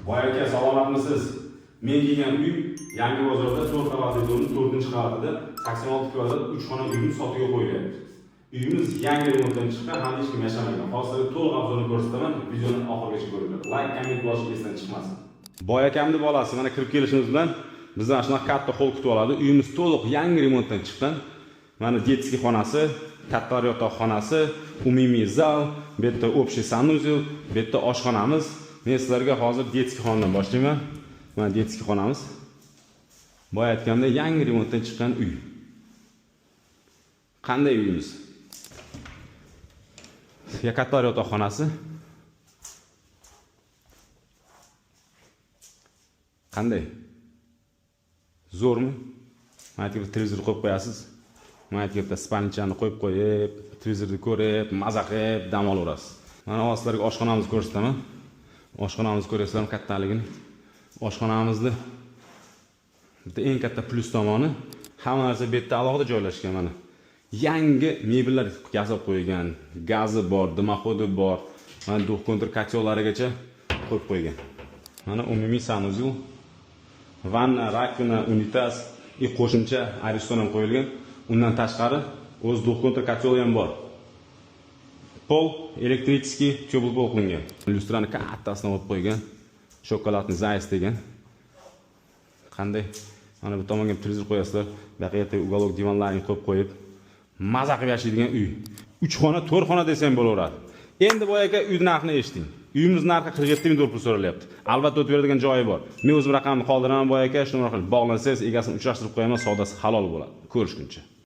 Boy aka, salomatmisiz? Men degan uy Yangi bozorda 4 qavatli do'mning 4-qavatida 86 kvadrat 3 xona uyni sotuvga qo'yilyapti. Uyimiz yangi remontdan chiqqan, hali hech kim yashamagan. Hozirda to'liq obzorini ko'rsataman, videoni oxirigacha ko'ringlar. Like, comment bosish esdan chiqmasin. Boy akamning bolasi mana kirib kelishimiz bilan bizdan shunaqa katta xol kutib oladi. Uyimiz to'liq yangi remontdan chiqqan. Mana детский xonasi, katta yotoqxonasi, umumiy zal, bu yerda общий sanuzel, bu yerda oshxonamiz. Men sizlarga hozir детский xonadan boshlayman. Mana детский xonamiz. Boya aytganda yangi remontdan chiqqan uy. Qanday uyimiz? Katta yotoqxonasi. Qanday? Zo'rmi? Mana bu televizor qo'yib qo'yasiz. Mana bu yerda spalnichani qo'yib qo'yib, televizorni ko'rib, maza qilib dam olaverasiz. Mana hozirlarga oshxonamizni ko'rsataman. Oshxonamizni ko'rasizlarmi kattaligini? Oshxonamizni bitta eng katta plus tomoni hamma narsa bu yerda alohida joylashgan mana. Yangi mebellar yasab qo'yilgan, gazi bor, dimoxodi bor, mana duh kontr kotyolarigacha qo'yib qo'ygan. Mana umumiy sanuzel, vanna, rakvina, unitaz, qo'shimcha ariston ham qo'yilgan. Undan tashqari o'z duh kontr kotyoli ham bor. Pol elektrichniy tebl pol qilingan. Lyustrani kattasini olib qo'ygan. Shokoladni zayis degan. Qanday? Mana bu tomonga televizor qo'yasizlar, bu yerga uголок divanlarni qo'yib qo'yib, maza qilib yashaydigan uy. 3 xona, 4 xona desam bo'laveradi. Endi boy aka uy narxini eshiting. Uyimiz narxi 47 ming dollar so'ralyapti. Albatta o'tib beradigan joyi bor. Men o'zim raqamni qoldiraman boy aka, shuni orqali bog'lansangiz egasini uchrashtirib qo'yaman, savdosi halol bo'ladi. Ko'rishguncha.